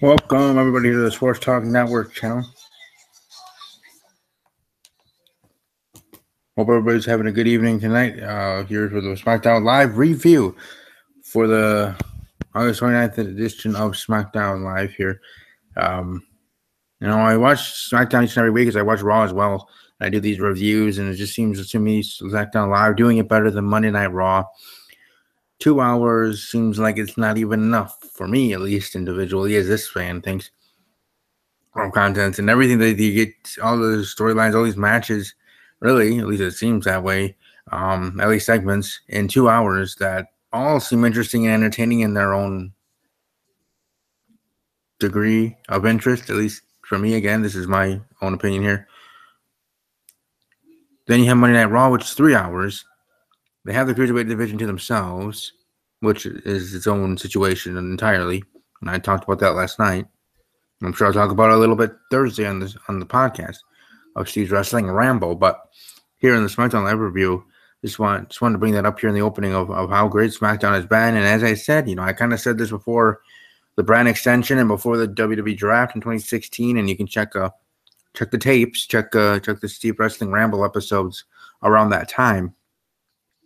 Welcome, everybody, to the Sports Talk Network channel. Hope everybody's having a good evening tonight. Here's with the SmackDown Live review for the August 29th edition of SmackDown Live here. I watch SmackDown each and every week because I watch Raw as well. I do these reviews, and it just seems to me SmackDown Live doing it better than Monday Night Raw. 2 hours seems like it's not even enough for me, at least individually, as this fan thinks. From content and everything that you get, all the storylines, all these matches, really, at least it seems that way, at least segments in 2 hours that all seem interesting and entertaining in their own degree of interest, at least for me. Again, this is my own opinion here. Then you have Monday Night Raw, which is 3 hours. They have the Cruiserweight division to themselves, which is its own situation entirely, and I talked about that last night. I'm sure I'll talk about it a little bit Thursday on the podcast of Steve's Wrestling Ramble. But here in the SmackDown Live review, just wanted to bring that up here in the opening of how great SmackDown has been. And as I said, I kind of said this before the brand extension and before the WWE draft in 2016. And you can check the tapes, check the Steve Wrestling Ramble episodes around that time,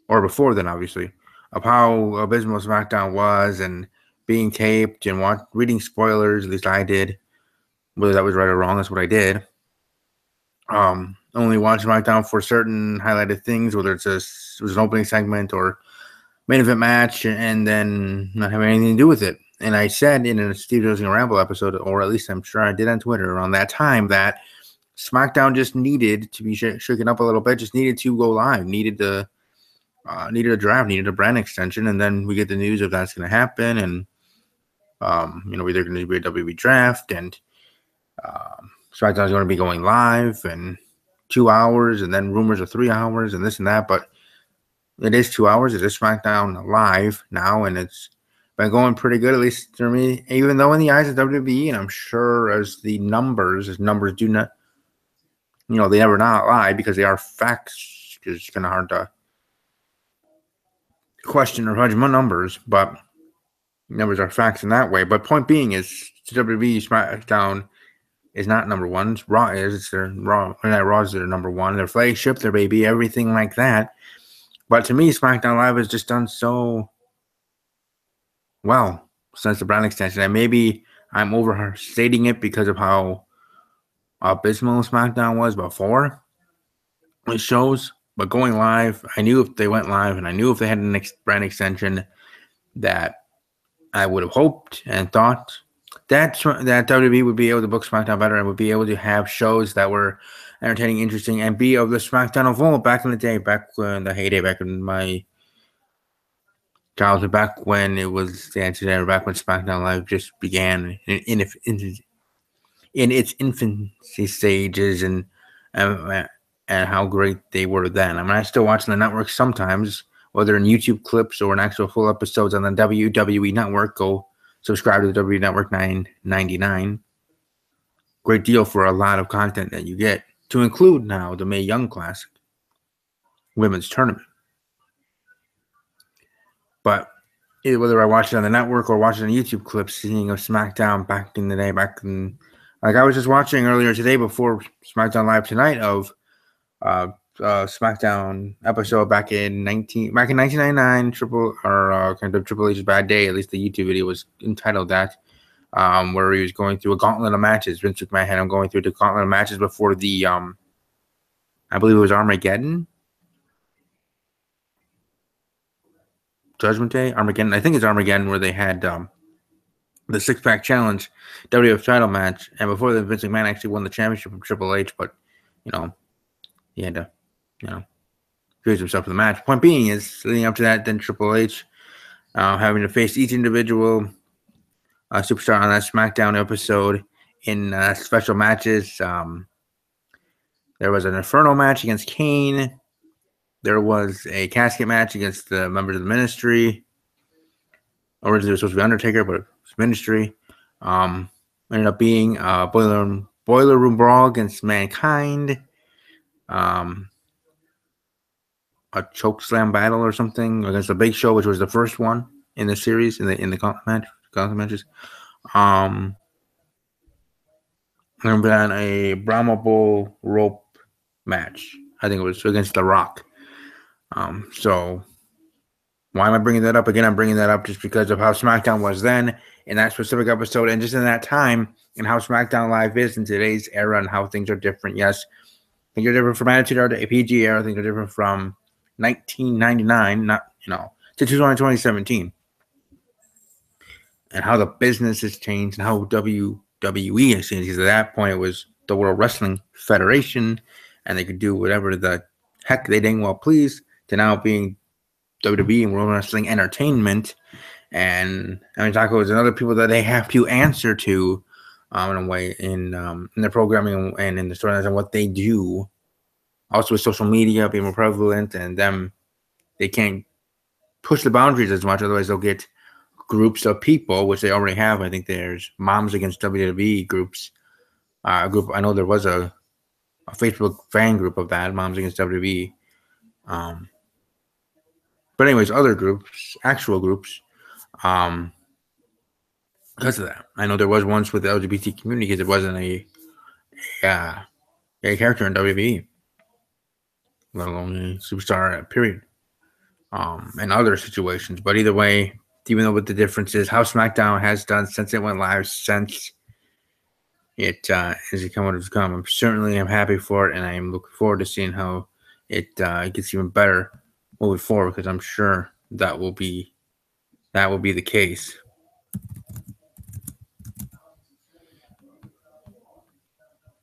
or before then, obviously, of how abysmal SmackDown was and being taped and reading spoilers. At least I did. Whether that was right or wrong, that's what I did. Only watch SmackDown for certain highlighted things, whether it was an opening segment or main event match, and then not having anything to do with it. And I said in a Steve Wrestling Ramble episode, or at least I'm sure I did on Twitter around that time, that SmackDown just needed to be shaken up a little bit, just needed to go live, needed a draft, needed a brand extension, and then we get the news if that's going to happen, and either going to be a WWE draft, and SmackDown's going to be going live in 2 hours, and then rumors of 3 hours, and this and that. But it is 2 hours. It is SmackDown Live now, and it's been going pretty good, at least for me. Even though in the eyes of WWE, and I'm sure as numbers do not, they never not lie because they are facts. It's kind of hard to question or judge my numbers, but numbers are facts in that way. But point being is WWE SmackDown is not number one. Raw is. It's their Raw. Raw is their number one. Their flagship, their baby, everything like that. But to me, SmackDown Live has just done so well since the brand extension. And maybe I'm overstating it because of how abysmal SmackDown was before it shows. But going live, I knew if they went live and I knew if they had a brand extension that I would have hoped and thought that WWE would be able to book SmackDown better and would be able to have shows that were entertaining, interesting, and be of the SmackDown of old back in the day, back when the heyday, back in my childhood, back when it was the answer, back when SmackDown Live just began in its infancy stages, and how great they were then. I mean, I still watch the network sometimes, whether in YouTube clips or in actual full episodes on the WWE Network. Go subscribe to the WWE Network, $9.99. Great deal for a lot of content that you get, to include now the Mae Young Classic Women's Tournament. But whether I watch it on the network or watch it on YouTube clips, seeing of SmackDown back in the day, like I was just watching earlier today before SmackDown Live tonight of SmackDown episode back in 1999, Triple H's Bad Day. At least the YouTube video was entitled that, where he was going through a gauntlet of matches. Vince McMahon had him going through the gauntlet of matches before the I believe it was Armageddon, Judgment Day, Armageddon. I think it's Armageddon, where they had the six-pack challenge WWF title match, and before that, Vince McMahon actually won the championship from Triple H, but he had to choose himself for the match. Point being is, leading up to that, then Triple H having to face each individual superstar on that SmackDown episode in special matches. There was an Inferno match against Kane. There was a casket match against the members of the Ministry. Originally, it was supposed to be Undertaker, but it was Ministry. Ended up being a Boiler Room Brawl against Mankind. A choke slam battle or something against the Big Show, which was the first one in the series in the gauntlet matches. and then a Brahma Bull rope match. I think it was against The Rock. So why am I bringing that up? Again, I'm bringing that up just because of how SmackDown was then in that specific episode and just in that time and how SmackDown Live is in today's era and how things are different. Yes, things are different from Attitude Era to PG era. Things are different from 1999, to 2017. And how the business has changed and how WWE has changed. Because at that point, it was the World Wrestling Federation and they could do whatever the heck they dang well please, to now being WWE and World Wrestling Entertainment. And Taco is another people that they have to answer to in a way in their programming and in the storylines and what they do. Also with social media being more prevalent and them, they can't push the boundaries as much, otherwise they'll get groups of people, which they already have. I think there's Moms Against WWE groups. Group. I know there was a Facebook fan group of that, Moms Against WWE. But anyways, other groups, actual groups, because of that. I know there was once with the LGBT community because it wasn't a character in WWE, let alone a superstar, period. And other situations. But either way, even though with the difference is how SmackDown has done since it went live, since it has become what it's become, I'm happy for it, and I'm looking forward to seeing how it gets even better moving forward, because I'm sure that will be the case.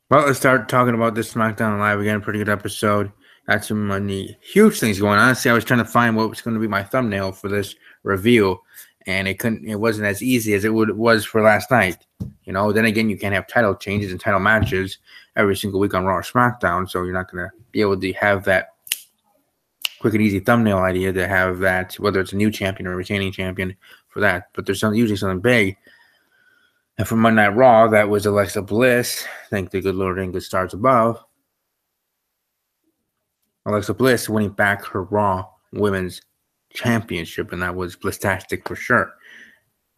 Well, let's start talking about this SmackDown Live again. Pretty good episode. Got some many huge things going on. Honestly, I was trying to find what was going to be my thumbnail for this review, and it wasn't as easy as it was for last night. Then again, you can't have title changes and title matches every single week on Raw or SmackDown, so you're not going to be able to have that quick and easy thumbnail idea to have that, whether it's a new champion or a retaining champion for that. But there's usually something big. And for Monday Night Raw, that was Alexa Bliss. Thank the good Lord and good stars above. Alexa Bliss winning back her Raw Women's Championship, and that was Bliss-tastic for sure.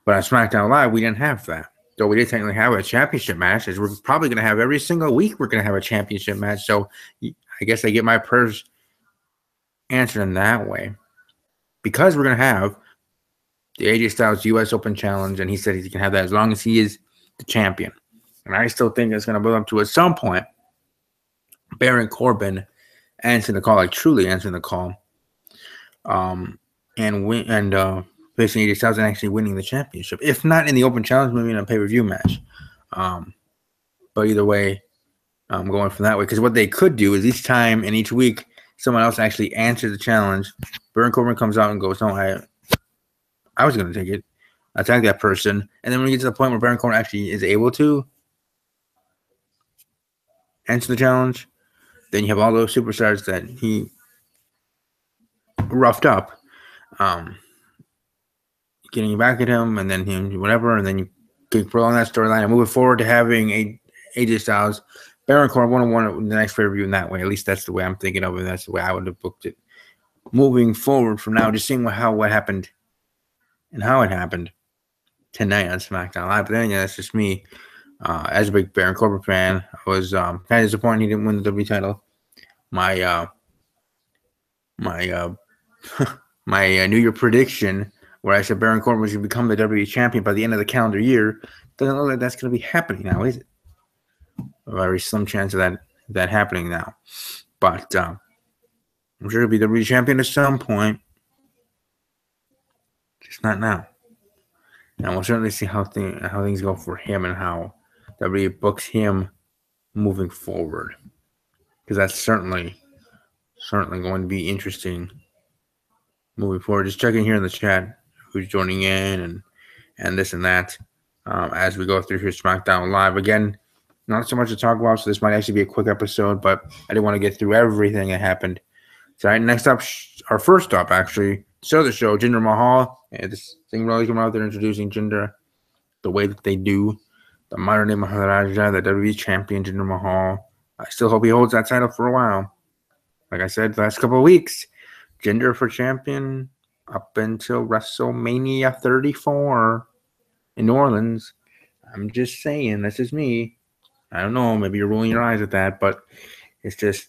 But on SmackDown Live, we didn't have that. So we did technically have a championship match, as we're probably going to have every single week. We're going to have a championship match. So I guess I get my prayers answered in that way. Because we're going to have the AJ Styles US Open Challenge, and he said he can have that as long as he is the champion. And I still think it's going to build up to, at some point, Baron Corbin answering the call, like truly answering the call, and facing AJ Styles and actually winning the championship. If not in the Open Challenge, maybe in a pay-per-view match. But either way, I'm going from that way, because what they could do is each time and each week, someone else actually answers the challenge. Baron Corbin comes out and goes, "No, I was going to take it, attack that person." And then when we get to the point where Baron Corbin actually is able to answer the challenge, then you have all those superstars that he roughed up, getting back at him, and then him, whatever, and then you keep prolong that storyline and move it forward to having AJ Styles, Baron Corbin one-on-one in the next pay-per-view in that way. At least that's the way I'm thinking of it. That's the way I would have booked it. Moving forward from now, just seeing what happened and how it happened tonight on SmackDown Live. But then, that's just me. As a big Baron Corbin fan, I was kind of disappointed he didn't win the WWE title. My New Year prediction, where I said Baron Corbin was going to become the WWE champion by the end of the calendar year, doesn't look like that's going to be happening now, is it? A very slim chance of that happening now. But I'm sure he'll be the WWE champion at some point. Just not now. And we'll certainly see how things go for him and how WWE books him moving forward. Because that's certainly going to be interesting moving forward. Just checking here in the chat who's joining in and this and that as we go through here SmackDown Live. Again, not so much to talk about, so this might actually be a quick episode, but I didn't want to get through everything that happened tonight. Next up, our first up, actually, start of the show, Jinder Mahal. And this thing really came out there introducing Jinder the way that they do. The modern day Maharaja, the WWE champion, Jinder Mahal. I still hope he holds that title for a while. Like I said, the last couple of weeks, Jinder for champion up until WrestleMania 34 in New Orleans. I'm just saying, that's just me. I don't know. Maybe you're rolling your eyes at that, but it's just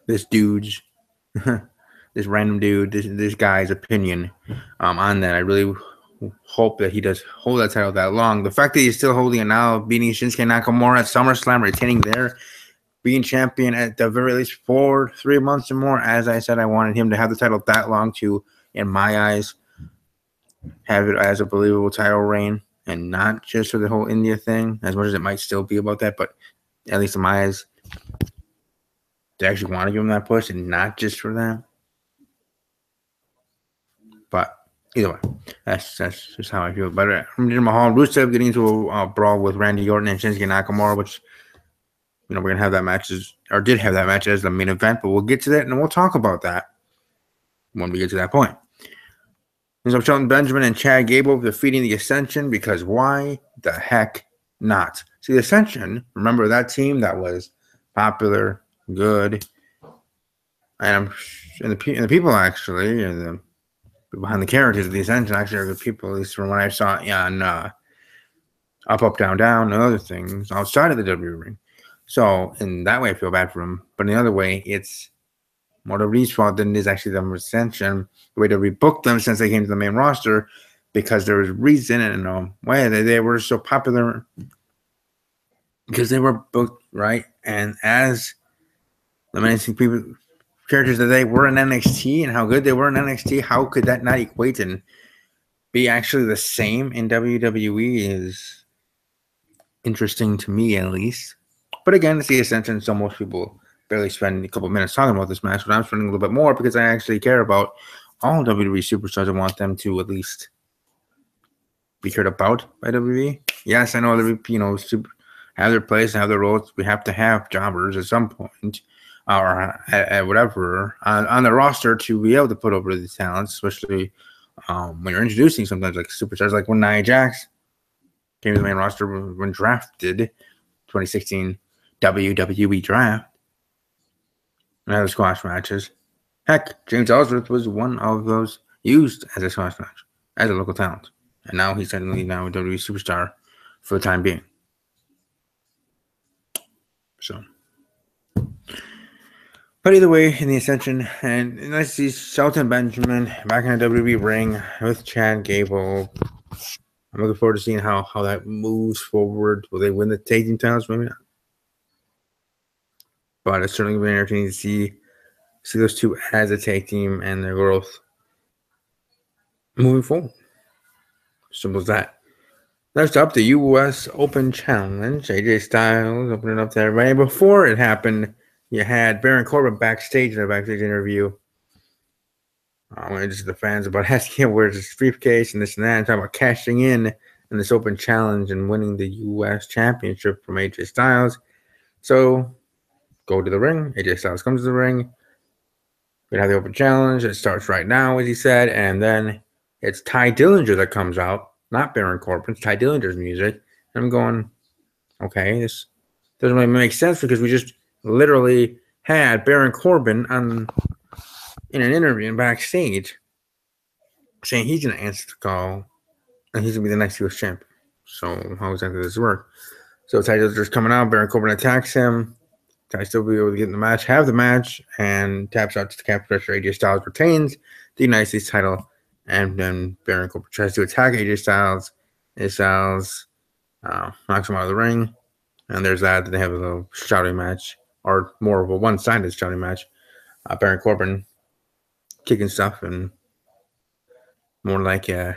this dude's, this random dude, this guy's opinion on that. I really hope that he does hold that title that long. The fact that he's still holding it now, beating Shinsuke Nakamura at SummerSlam, retaining there, being champion at the very least for 3 months or more. As I said, I wanted him to have the title that long to, in my eyes, have it as a believable title reign and not just for the whole India thing, as much as it might still be about that. But at least in my eyes, they actually want to give him that push and not just for that. But either way, that's just how I feel about it. Jinder Mahal, Rusev getting into a brawl with Randy Orton and Shinsuke Nakamura, which, you know, we're gonna have that match did have that match as the main event, but we'll get to that and we'll talk about that when we get to that point. So Shelton Benjamin and Chad Gable defeating the Ascension, because why the heck not? See, the Ascension, remember that team that was popular, good, and the people actually, and the behind the characters of the Ascension actually are good people, at least from what I saw on Up, Down, Down, and other things outside of the WWE ring. So in that way, I feel bad for them. But in the other way, it's more WWE's fault than it is actually the Ascension. The way to rebook them since they came to the main roster, because there was reason and way they were so popular because they were booked right. And as the menacing people characters that they were in NXT and how good they were in NXT, how could that not equate and be actually the same in WWE is interesting to me, at least. But again, it's the Ascension, so most people barely spend a couple minutes talking about this match, but I'm spending a little bit more because I actually care about all WWE superstars. I want them to at least be cared about by WWE. Yes, I know that have their place and have their roles. We have to have jobbers at some point, or at whatever on the roster to be able to put over the talents, especially when you're introducing sometimes like superstars, like when Nia Jax came to the main roster when drafted 2016 WWE draft. And other squash matches. Heck, James Ellsworth was one of those used as a squash match, as a local talent. And now he's suddenly now a WWE superstar for the time being. So, but either way, in the Ascension, and nice to see Shelton Benjamin back in the WWE ring with Chad Gable. I'm looking forward to seeing how that moves forward. Will they win the tag team titles? Maybe not. But it's certainly been entertaining to see those two as a tag team and their growth moving forward. Simple as that. Next up, the U.S. Open Challenge. AJ Styles opening up to everybody. Before it happened, you had Baron Corbin backstage in a backstage interview. Just the fans about asking him where's his briefcase and this and that, and talking about cashing in this Open Challenge and winning the U.S. Championship from AJ Styles. So, go to the ring. AJ Styles comes to the ring. We have the Open Challenge. It starts right now, as he said, and then it's Ty Dillinger that comes out, not Baron Corbin. It's Ty Dillinger's music. And I'm going, okay, this doesn't really make sense because we just literally had Baron Corbin in an interview backstage saying he's going to answer the call and he's going to be the next U.S. champion. So how exactly does this work? So Ty Dillinger's coming out. Baron Corbin attacks him. Ty still be able to get in the match, have the match, and taps out to the cap pressure. AJ Styles retains the United States title, and then Baron Corbin tries to attack AJ Styles. AJ Styles knocks him out of the ring, and there's that. They have a little shouting match, or more of a one-sided shouting match. Baron Corbin kicking stuff, and more like an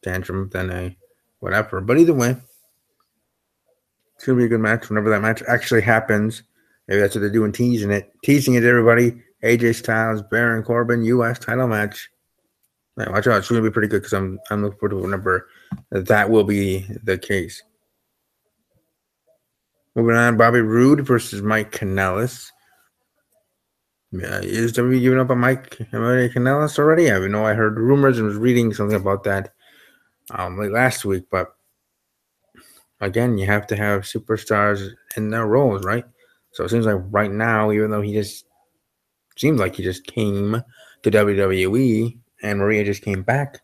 tantrum than a whatever. But either way, it's going to be a good match whenever that match actually happens. Maybe that's what they're doing, teasing it to everybody. AJ Styles, Baron Corbin, U.S. title match. Right, watch out. It's going to be pretty good because I'm looking forward to whenever that will be the case. Moving on, Bobby Roode versus Mike Kanellis. Is WWE giving up on Mike Kanellis already? I know I heard rumors and was reading something about that late last week, but again, you have to have superstars in their roles, right? So it seems like right now, even though he just came to WWE and Maria just came back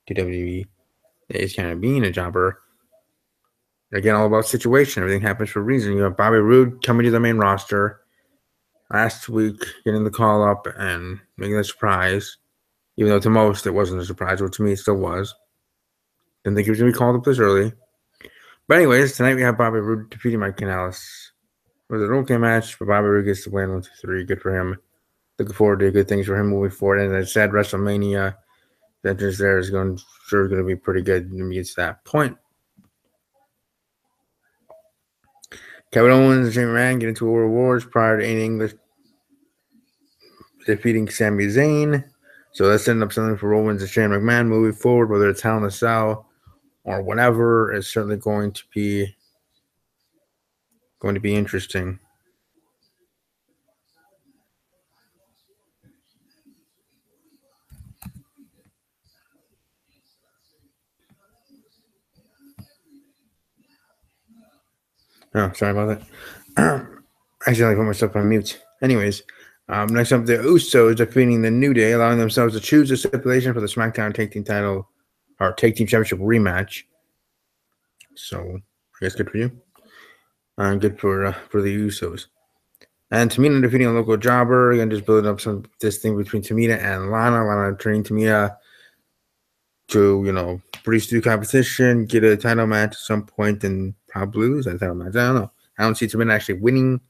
to WWE, he's kind of being a jobber. Again, all about situation. Everything happens for a reason. You have Bobby Roode coming to the main roster last week, getting the call up and making a surprise. Even though to most it wasn't a surprise, but to me it still was. Didn't think he was going to be called up this early. But anyways, tonight we have Bobby Roode defeating Mike Canales. It was an okay match, but Bobby Roode gets the win 1-2-3. Good for him. Looking forward to good things for him moving forward. And as I said, WrestleMania vengeance there is going to be pretty good when he gets to that point. Kevin Owens and Shane McMahon get into World Wars prior to Aiden English defeating Sami Zayn. So that's setting up something for Owens and Shane McMahon moving forward, whether it's Hell in a Cell or whatever. It's certainly going to be interesting. Oh, sorry about that. I accidentally put myself on mute. Anyways, next up, the Usos defeating the New Day, allowing themselves to choose a stipulation for the SmackDown Tag Team title or Tag Team Championship rematch. So, I guess good for you. Good for the Usos. And Tamina defeating a local jobber. Again, just building up this thing between Tamina and Lana. Lana training Tamina to, produce through competition, get a title match at some point, and probably lose that title match. I don't know. I don't see Tamina actually winning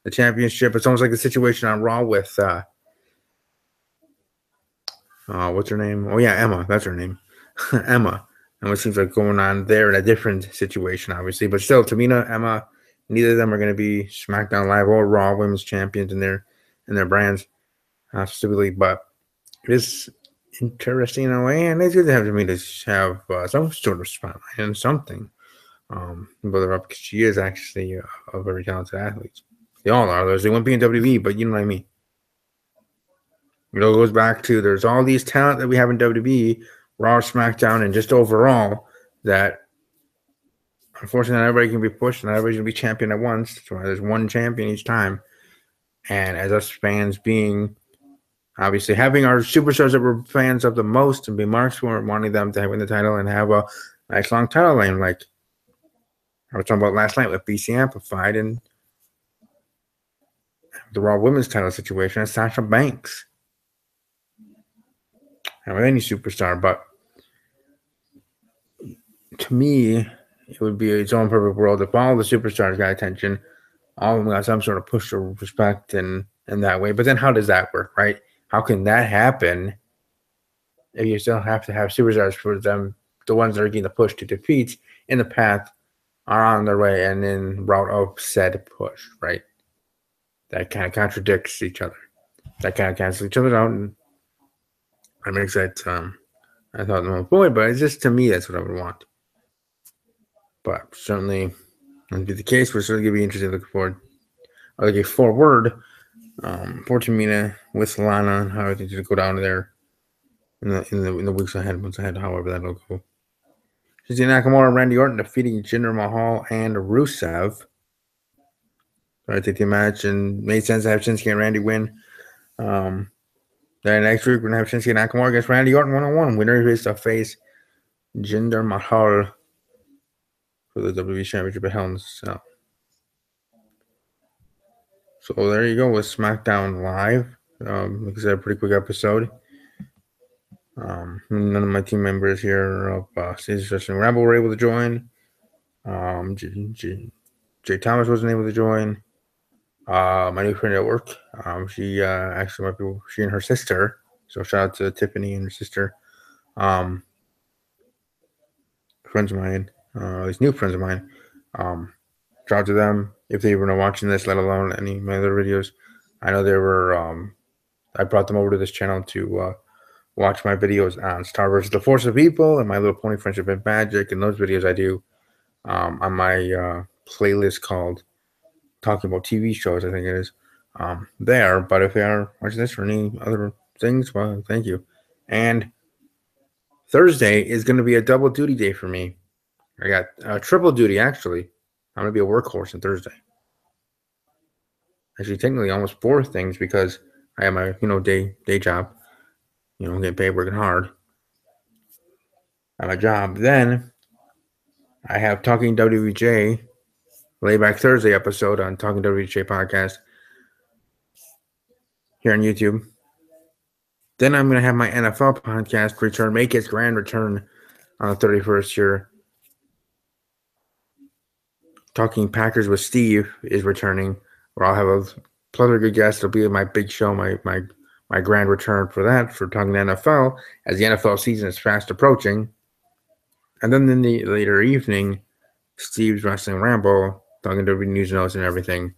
the championship. It's almost like the situation on Raw with what's her name? Oh yeah, Emma. That's her name. Emma. And what seems like going on there in a different situation, obviously. But still, Tamina, Emma, neither of them are going to be SmackDown Live or Raw Women's Champions in their brands, specifically. But it is interesting in a way, and it's good to have Tamina have some sort of spotlight and something. Build her up because she is actually a very talented athlete. They all are. They wouldn't be in WWE, but you know what I mean. It goes back to there's all these talent that we have in WWE, Raw, SmackDown, and just overall that unfortunately not everybody can be pushed and not everybody's going to be champion at once. So there's one champion each time. And as us fans being obviously having our superstars that we're fans of the most and be marks for wanting them to win the title and have a nice long title lane like I was talking about last night with BC Amplified and the Raw Women's title situation is Sasha Banks. And with any superstar, but to me, it would be its own perfect world if all the superstars got attention, all of them got some sort of push or respect and that way. But then how does that work, right? How can that happen if you still have to have superstars for them, the ones that are getting the push to defeat in the path are on their way and in route of said push, right? That kind of contradicts each other. That kind of cancels each other out, and that makes that I thought the most boy, but it's just to me that's what I would want. But certainly that'd be the case. We're certainly gonna be interested looking forward for Tamina with Lana and how everything's gonna go down there in the weeks ahead, months ahead, however that'll go. Shinsuke Nakamura and Randy Orton defeating Jinder Mahal and Rusev. I think the match and made sense to have Shinsuke and Randy win. Then next week we're gonna have Shinsuke Nakamura against Randy Orton 1-on-1. Winner is to face Jinder Mahal for the WWE Championship at Hell in a Cell. So there you go with SmackDown Live. Like I said, a pretty quick episode. None of my team members here of Caesars Wrestling Rebel were able to join. Jay Thomas wasn't able to join. My new friend at work, she actually might be she and her sister. So shout out to Tiffany and her sister. Friends of mine, these new friends of mine. Shout out to them if they were not watching this, let alone any of my other videos. I know they were. I brought them over to this channel to watch my videos on Star vs. the Force of People and My Little Pony Friendship and Magic, and those videos I do on my playlist called Talking About TV Shows, I think it is, there. But if they are watching this for any other things, well, thank you. And Thursday is going to be a double duty day for me. I got triple duty, actually. I'm going to be a workhorse on Thursday. Actually, technically almost 4 things because I have my, day job. Getting paid, working hard. I have a job. Then I have Talking WJ, Layback Thursday episode on Talking WJ podcast here on YouTube. Then I'm going to have my NFL podcast return, make its grand return on the 31st here. Talking Packers with Steve is returning, where I'll have a plethora of good guests. It'll be my big show, my grand return for that, for talking NFL, as the NFL season is fast approaching. And then in the later evening, Steve's Wrestling Ramble, talking to news notes and everything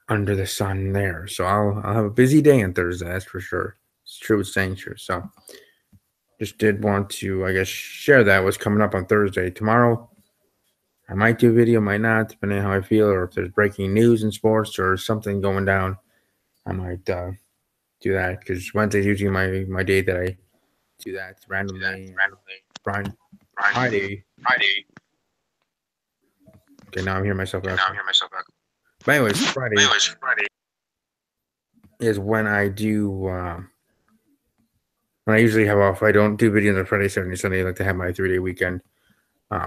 under the sun there. So I'll have a busy day on Thursday, that's for sure. It's true, it's saying true. So just did want to, I guess, share that what's coming up on Thursday. Tomorrow, I might do a video, might not, depending on how I feel, or if there's breaking news in sports or something going down, I might do that, because Wednesday's usually my day that I do that randomly. Friday. Okay, now I'm hearing myself out. But anyways, Friday is when I do, when I usually have off. I don't do videos on Friday, Saturday, Sunday. I like to have my 3-day weekend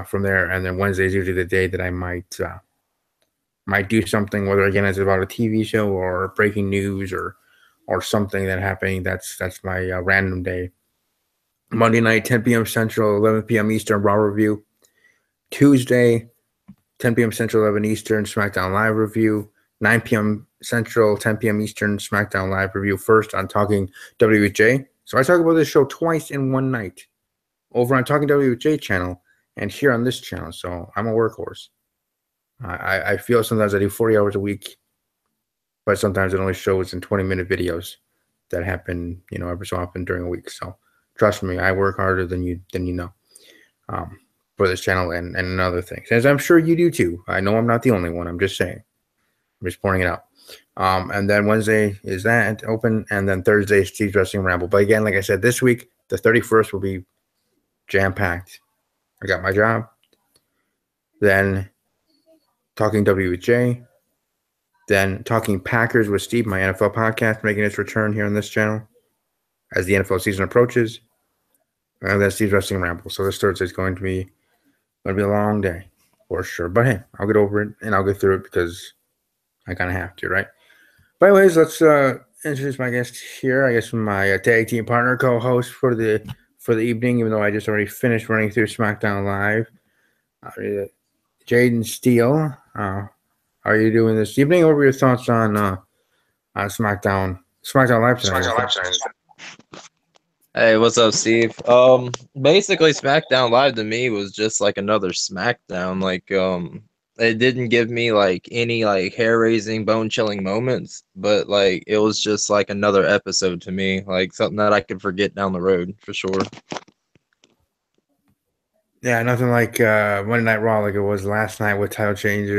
from there. And then Wednesday is usually the day that I might do something, whether again it's about a TV show or breaking news or something that happening. That's my random day. Monday night, 10 p.m. Central, 11 p.m. Eastern, Raw review. Tuesday, 10 p.m. Central, 11 Eastern, SmackDown Live review. 9 p.m. Central, 10 p.m. Eastern, SmackDown Live review. First on Talking WJ. So I talk about this show twice in one night, over on Talking WJ channel and here on this channel. So I'm a workhorse. I feel sometimes I do 40 hours a week, but sometimes it only shows in 20-minute videos that happen, every so often during a week. So trust me, I work harder than you know for this channel and other things, as I'm sure you do too. I know I'm not the only one. I'm just saying. I'm just pointing it out. And then Wednesday is that open, and then Thursday is Steve's Wrestling Ramble. But again, like I said, this week, the 31st will be jam-packed. I got my job. Then Talking WJ. Then Talking Packers with Steve, my NFL podcast, making its return here on this channel as the NFL season approaches. And then Steve's Wrestling Ramble. So this Thursday is going to be a long day for sure. But hey, I'll get over it and I'll get through it because I kind of have to, right? But anyways, let's introduce my guest here. I guess my tag team partner, co-host for the evening, even though I just already finished running through SmackDown Live. Jaden Steele, how are you doing this evening? What were your thoughts on SmackDown Live tonight? Hey, what's up, Steve? Basically, SmackDown Live to me was just like another SmackDown. It didn't give me like any like hair-raising, bone-chilling moments, but like it was just like another episode to me, like something that I could forget down the road for sure. Yeah, nothing like Monday Night Raw like it was last night with title change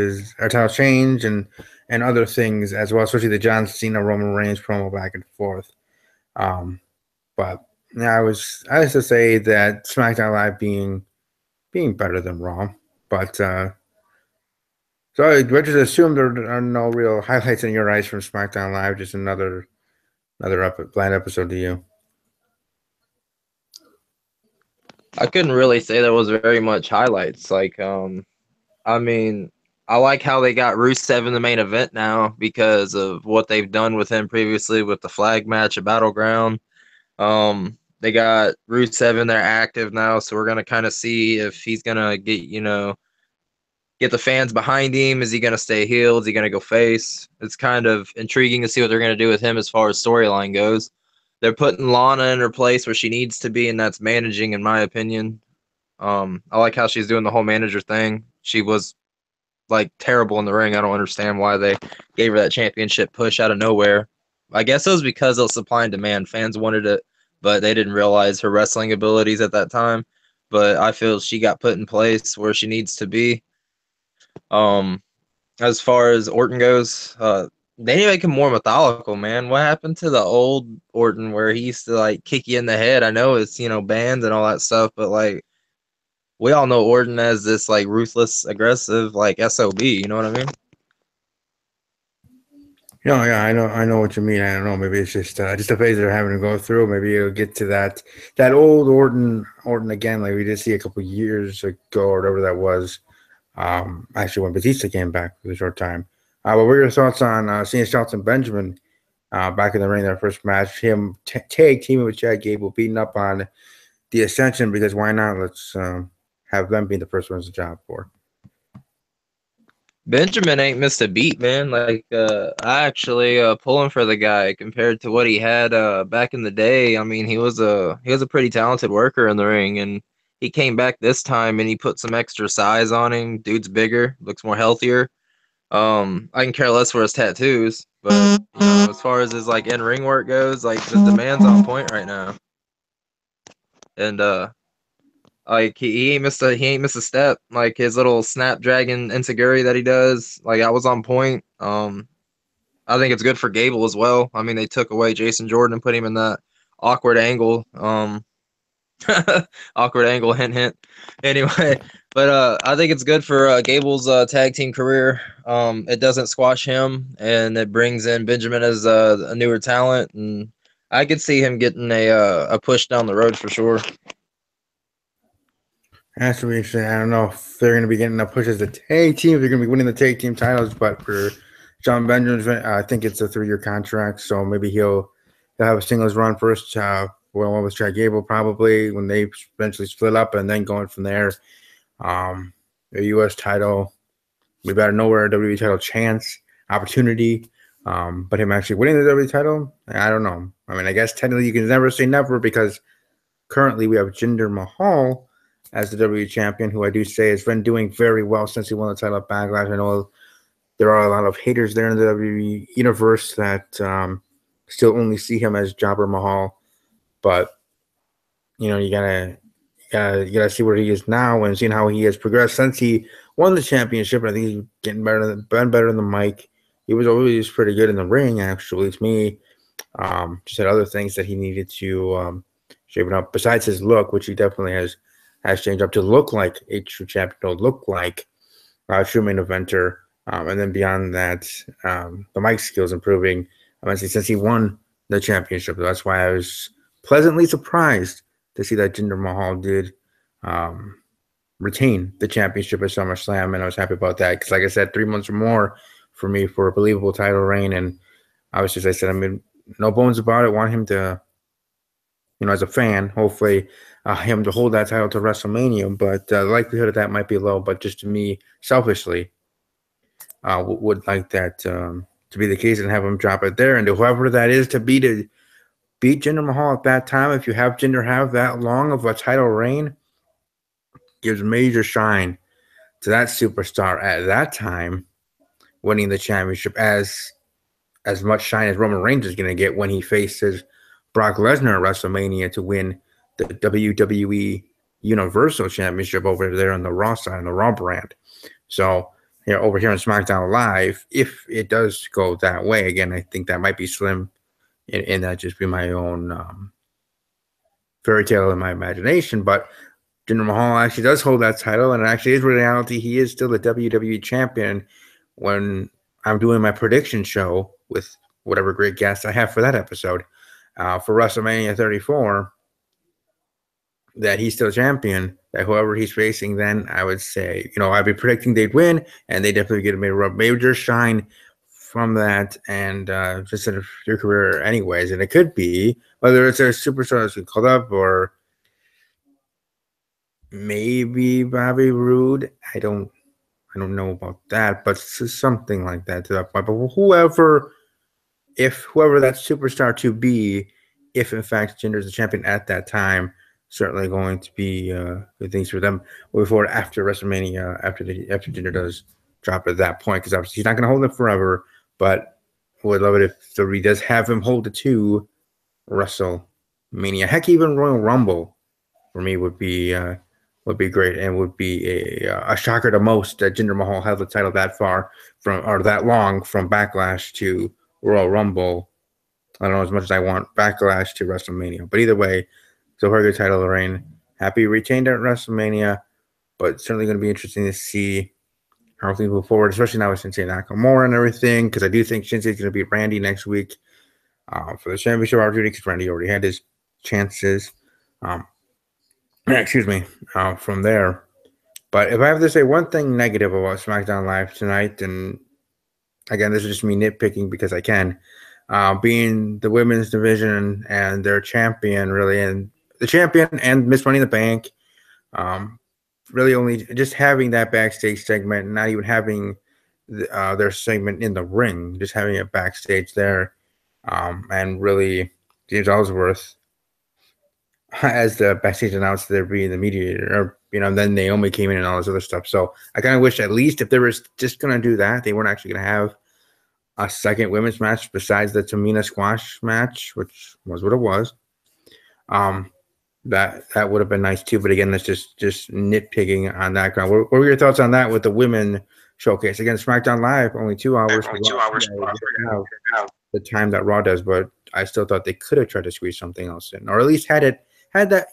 and other things as well, especially the John Cena Roman Reigns promo back and forth. But yeah, I used to say that SmackDown Live being better than Raw, but so I just assume there are no real highlights in your eyes from SmackDown Live, just another bland episode to you. I couldn't really say there was very much highlights. I mean, I like how they got Rusev in the main event now because of what they've done with him previously with the flag match at Battleground. They got Rusev in there active now, so we're gonna kind of see if he's gonna get the fans behind him. Is he gonna stay heel? Is he gonna go face? It's kind of intriguing to see what they're gonna do with him as far as storyline goes. They're putting Lana in her place where she needs to be, and that's managing, in my opinion. I like how she's doing the whole manager thing. She was like terrible in the ring. I don't understand why they gave her that championship push out of nowhere. I guess it was because of supply and demand. Fans wanted it, but they didn't realize her wrestling abilities at that time. But I feel she got put in place where she needs to be. As far as Orton goes, they need to make him more methodical, man. What happened to the old Orton where he used to like kick you in the head? I know it's banned and all that stuff, but like we all know Orton as this like ruthless, aggressive, like SOB. You know what I mean? No, yeah, I know what you mean. I don't know. Maybe it's just a phase they're having to go through. Maybe it'll get to that old Orton again, like we did see a couple years ago or whatever that was. Actually, when Batista came back for a short time. What were your thoughts on seeing Shelton Benjamin back in the ring, their first match? Him tag teaming with Chad Gable, beating up on the Ascension because why not? Let's have them be the first ones to job for. Benjamin ain't missed a beat, man. Like, I actually pulling for the guy compared to what he had back in the day. I mean, he was a pretty talented worker in the ring, and he came back this time and he put some extra size on him. Dude's bigger, looks more healthier. I can care less for his tattoos, but as far as his like in ring work goes, like the demand's on point right now, and like he ain't missed a step. Like his little snapdragon enzuigiri that he does, like I was on point. I think it's good for Gable as well. I mean, they took away Jason Jordan and put him in that awkward angle. Awkward angle, hint, hint. Anyway, but I think it's good for Gable's tag team career. It doesn't squash him, and it brings in Benjamin as a newer talent, and I could see him getting a push down the road for sure. That's what we say. I don't know if they're going to be getting a push as a tag team. If they're going to be winning the tag team titles, but for John Benjamin, I think it's a 3-year contract, so maybe he'll have a singles run first. One with Chad Gable probably when they eventually split up, and then going from there. A U.S. title, we better know where a WWE title chance opportunity. But him actually winning the WWE title, I don't know. I mean, I guess technically you can never say never because currently we have Jinder Mahal as the WWE champion, who I do say has been doing very well since he won the title at Backlash. I know there are a lot of haters there in the WWE universe that still only see him as Jobber Mahal, but you gotta see where he is now and seeing how he has progressed since he won the championship. I think he's getting been better than Mike. He was always pretty good in the ring, actually. To me, just had other things that he needed to shape it up. Besides his look, which he definitely has changed up to look like a true champion, to look like a true main eventer. And then beyond that, the mic skills improving. Honestly, since he won the championship, that's why I was pleasantly surprised to see that Jinder Mahal did um, retain the championship at SummerSlam, and I was happy about that because, like I said, 3 months or more for me for a believable title reign, and obviously, as I said, I mean, no bones about it. Want him to, as a fan, hopefully, him to hold that title to WrestleMania, but the likelihood of that might be low. But just to me, selfishly, would like that to be the case and have him drop it there, and whoever that is to beat Jinder Mahal at that time. If you have Jinder have that long of a title reign, gives major shine to that superstar at that time, winning the championship as much shine as Roman Reigns is going to get when he faces Brock Lesnar at WrestleMania to win the WWE Universal Championship over there on the Raw side, on the Raw brand. So, over here on SmackDown Live, if it does go that way, again, I think that might be slim, and that just be my own fairy tale in my imagination. But Jinder Mahal actually does hold that title, and it actually is reality. He is still the WWE champion when I'm doing my prediction show with whatever great guests I have for that episode for WrestleMania 34, that he's still champion, that whoever he's facing then, I would say, I'd be predicting they'd win, and they definitely get a major shine from that and just in your career anyways. And it could be, whether it's a superstar that's called up or maybe Bobby Roode. I don't know about that, but something like that to that point. But whoever that superstar to be, if in fact Jinder's the champion at that time, certainly going to be good things for them moving forward after WrestleMania, after Jinder does drop at that point, because obviously he's not going to hold it forever. But would love it if WWE does have him hold it to WrestleMania. Heck, even Royal Rumble for me would be great, and would be a shocker to most that Jinder Mahal held the title that far or that long from Backlash to Royal Rumble. I don't know as much as I want Backlash to WrestleMania, but either way, so very good title reign. Happy retained at WrestleMania, but certainly going to be interesting to see how things move forward, especially now with Shinsuke Nakamura and everything, because I do think Shinsuke's going to beat Randy next week for the championship opportunity, because Randy already had his chances. Excuse me, from there. But if I have to say one thing negative about SmackDown Live tonight, and again, this is just me nitpicking because I can, being the women's division and their champion, really, and the champion and Miss Money in the Bank, um, really only just having that backstage segment, not even having their segment in the ring, just having it backstage there, and really James Ellsworth as the backstage announcer there being the mediator, or then Naomi came in and all this other stuff. So I kind of wish at least if they were just gonna do that, they weren't actually gonna have a second women's match besides the Tamina squash match, which was what it was. Um, that would have been nice too. But again, that's just nitpicking on that ground. What were your thoughts on that with the women showcase? Again, SmackDown Live only 2 hours. Only 2 hours. The time that Raw does, but I still thought they could have tried to squeeze something else in, or at least had that.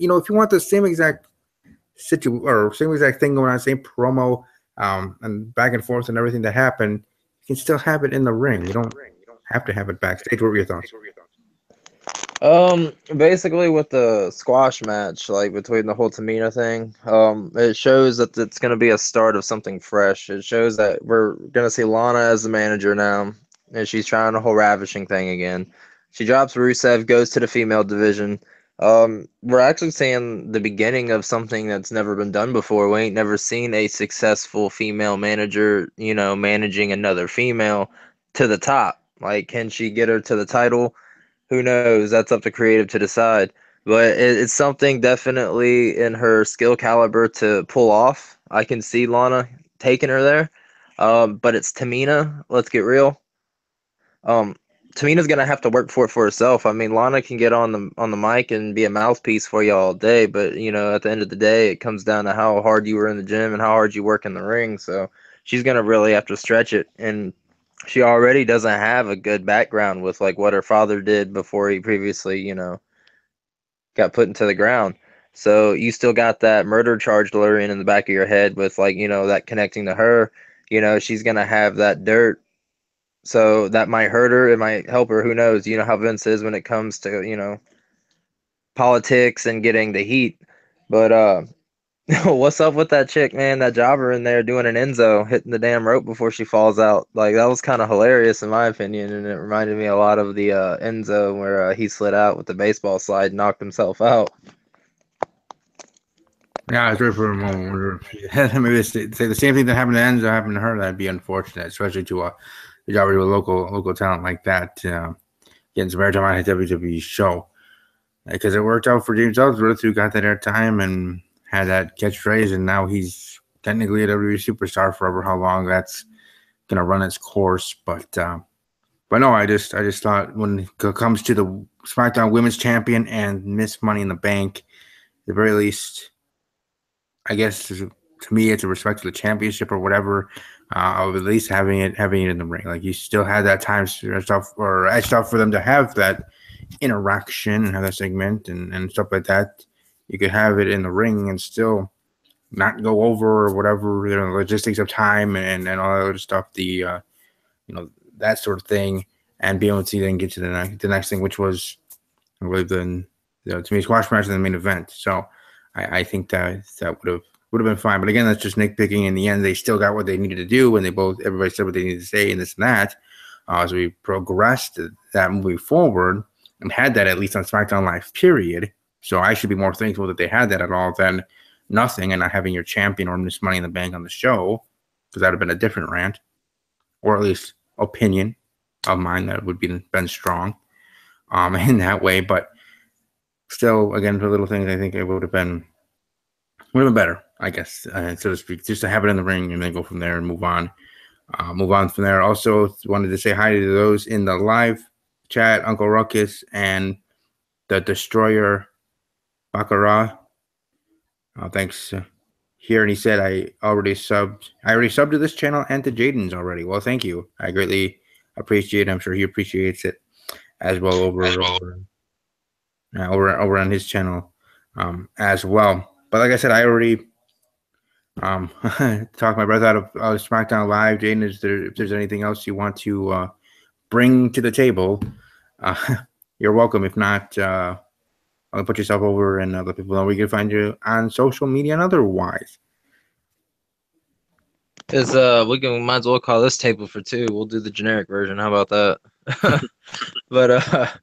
If you want the same exact same exact thing going on, same promo, and back and forth and everything that happened, you can still have it in the ring. You don't have to have it backstage. What were your thoughts? Basically with the squash match, like between the whole Tamina thing, it shows that it's gonna be a start of something fresh. It shows that we're gonna see Lana as the manager now, and she's trying the whole ravishing thing again. She drops Rusev, goes to the female division. We're actually seeing the beginning of something that's never been done before. We ain't never seen a successful female manager, managing another female to the top. Like, can she get her to the title? Who knows? That's up to creative to decide. But it's something definitely in her skill caliber to pull off. I can see Lana taking her there. But it's Tamina. Let's get real. Um, Tamina's gonna have to work for it for herself. I mean, Lana can get on the mic and be a mouthpiece for you all day, but at the end of the day, it comes down to how hard you were in the gym and how hard you work in the ring. So she's gonna really have to stretch it, and she already doesn't have a good background with like what her father did before he previously, got put into the ground. So you still got that murder charge lurking in the back of your head with like, that connecting to her. She's gonna have that dirt. So that might hurt her, it might help her, who knows? You know how Vince is when it comes to, politics and getting the heat. But what's up with that chick, man? That jobber in there doing an Enzo, hitting the damn rope before she falls out. Like, that was kind of hilarious in my opinion, and it reminded me a lot of the Enzo where he slid out with the baseball slide and knocked himself out. Yeah, I was ready for a moment. Maybe say the same thing that happened to Enzo happened to her. That'd be unfortunate, especially to a jobber to a local talent like that. Getting some airtime on a WWE show. Because it worked out for James Ellsworth, who got that airtime and had that catchphrase, and now he's technically a WWE superstar forever. How long that's gonna run its course, but no, I just thought when it comes to the SmackDown Women's Champion and Miss Money in the Bank, at the very least, I guess to me it's a respect to the championship or whatever. Of at least having it in the ring, like you still had that time stuff or stuff for them to have that interaction and have that segment and stuff like that. You could have it in the ring and still not go over or whatever, logistics of time and all that other stuff, the that sort of thing, and be able to then get to the next thing, which was I believe to me squash match in the main event. So I think that would have been fine. But again, that's just nitpicking. In the end, they still got what they needed to do, and everybody said what they needed to say and this and that. So we progressed that moving forward and had that at least on SmackDown Live, period. So I should be more thankful that they had that at all than nothing and not having your champion or Miss Money in the Bank on the show, because that would have been a different rant, or at least opinion of mine that would been strong in that way. But still, again, for little things, I think it would have been better, I guess, so to speak, just to have it in the ring and then go from there and move on from there. Also, wanted to say hi to those in the live chat, Uncle Ruckus and the Destroyer Baccarat. Thanks here. And he said, I already subbed to this channel and to Jaden's already. Well, thank you. I greatly appreciate it. I'm sure he appreciates it as well over on his channel as well. But like I said, I already Talk my breath out of SmackDown Live. Jaden, if there's anything else you want to bring to the table, uh, you're welcome. If not, I'll put yourself over and let people know where you can find you on social media and otherwise. We might as well call this table for two. We'll do the generic version. How about that? But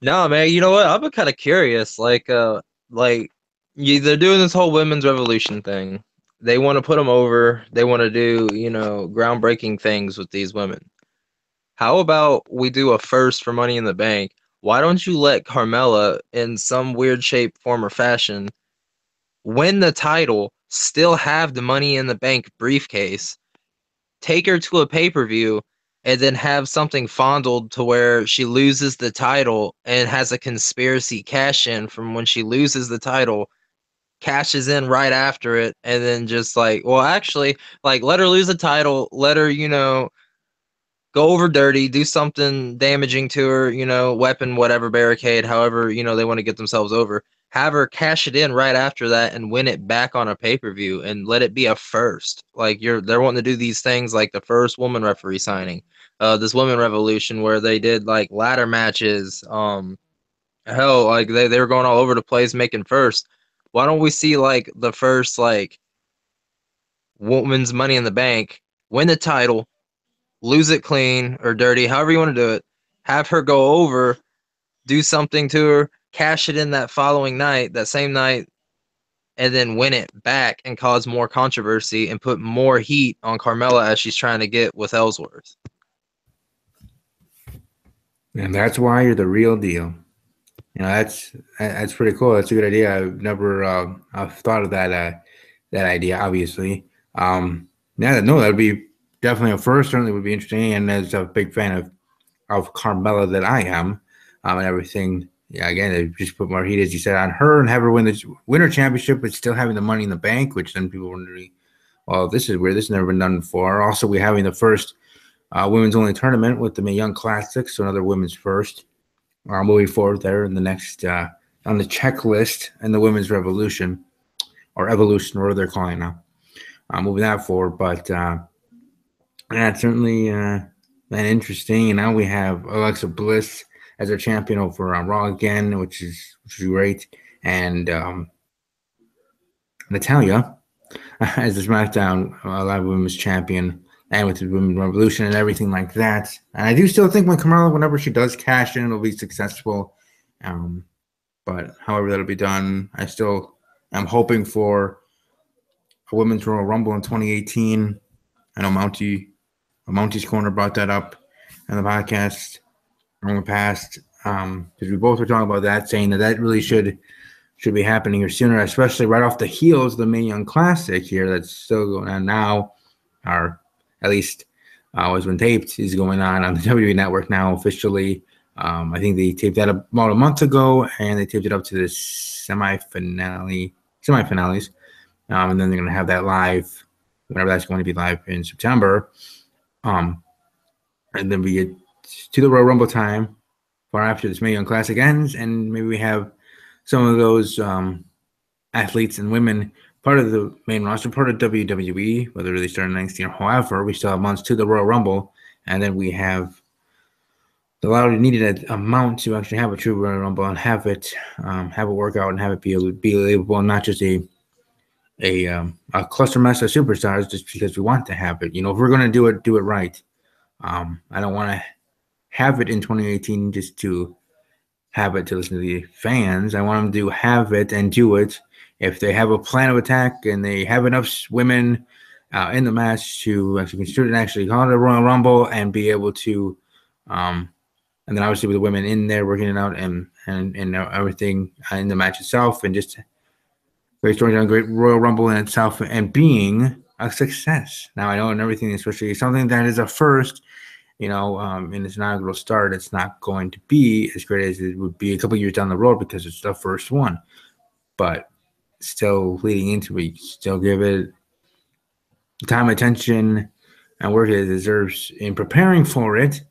no, man. You know what? I've been kind of curious. They're doing this whole women's revolution thing. They want to put them over. They want to do groundbreaking things with these women. How about we do a first for Money in the Bank? Why don't you let Carmella, in some weird shape, form, or fashion, win the title, still have the Money in the Bank briefcase, take her to a pay-per-view, and then have something fondled to where she loses the title and has a conspiracy cash-in from when she loses the title, cashes in right after it, and then just let her lose the title, let her, go over dirty, do something damaging to her, weapon, whatever, barricade, however, they want to get themselves over. Have her cash it in right after that and win it back on a pay-per-view and let it be a first. They're wanting to do these things like the first woman referee signing, this women revolution where they did like ladder matches, hell, like they were going all over the place making first. Why don't we see like the first like woman's Money in the Bank, win the title, lose it clean or dirty, however you want to do it, have her go over, do something to her, cash it in that following night, that same night, and then win it back and cause more controversy and put more heat on Carmella as she's trying to get with Ellsworth. And that's why you're the real deal. That's pretty cool. That's a good idea. I've never I've thought of that idea. Obviously, that'd be definitely a first. Certainly would be interesting. And as a big fan of Carmella that I am, and everything. Yeah, again, they just put more heat, as you said, on her and have her win the winter championship, but still having the Money in the Bank, which then people wondering, well, this is weird. This has never been done before. Also, we're having the first women's only tournament with the Mae Young Classic, so another women's first. Moving forward there in the next on the checklist in the women's revolution or evolution, whatever they're calling it now. Moving that forward, but that's certainly been interesting. And now we have Alexa Bliss as our champion over Raw again, which is great, and Natalya as the SmackDown Live Women's Champion. And with the Women's Revolution and everything like that. And I do still think when Carmella, whenever she does cash in, it'll be successful. But however that'll be done, I still am hoping for a Women's Royal Rumble in 2018. I know Mounty's Corner brought that up in the podcast in the past because we both were talking about that, saying that really should be happening here sooner, especially right off the heels of the Mae Young Classic here that's still going on now. At least was when taped, is going on the WWE Network now officially. I think they taped that about a month ago, and they taped it up to the semifinales. And then they're going to have that live, whenever that's going to be live in September. And then we get to the Royal Rumble time, far after this Mae Young Classic ends, and maybe we have some of those athletes and women part of the main roster, part of WWE, whether they start in NXT or however, we still have months to the Royal Rumble, and then we have the loudly needed amount to actually have a true Royal Rumble and have it work out and have it be believable and not just a cluster mess of superstars just because we want to have it. If we're going to do it right. I don't want to have it in 2018 just to have it to listen to the fans. I want them to have it and do it. If they have a plan of attack and they have enough women in the match to actually consider it and actually call it a Royal Rumble and be able to, and then obviously with the women in there working it out and everything in the match itself, and just great storytelling, great Royal Rumble in itself, and being a success. Now I know in everything, especially something that is a first, in its inaugural start, it's not going to be as great as it would be a couple years down the road because it's the first one, but still leading into it, still give it time, attention, and work it deserves in preparing for it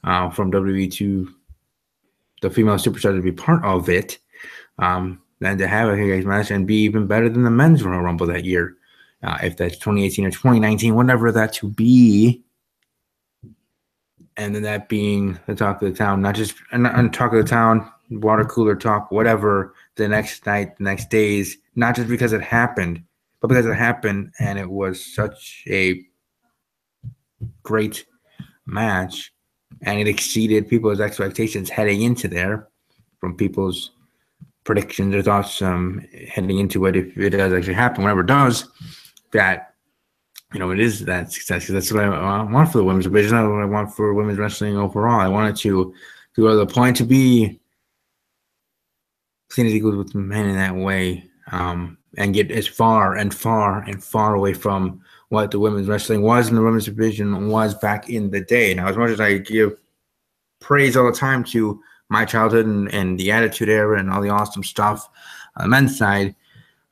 from WWE to the female superstar to be part of it, then to have a guys match and be even better than the men's Royal Rumble that year. if that's 2018 or 2019, whatever that to be. And then that being the talk of the town, not just and talk of the town, water cooler talk, whatever, the next night, the next days, not just because it happened, but because it happened and it was such a great match and it exceeded people's expectations heading into there from people's predictions or thoughts heading into it. If it does actually happen, whenever it does, that it is that success. That's what I want for the women's division. That's what I want for women's wrestling overall. I want it to go to the point to be seen as equal with men in that way, and get as far and far and far away from what the women's wrestling was and the women's division was back in the day. Now, as much as I give praise all the time to my childhood and the Attitude Era and all the awesome stuff on the men's side,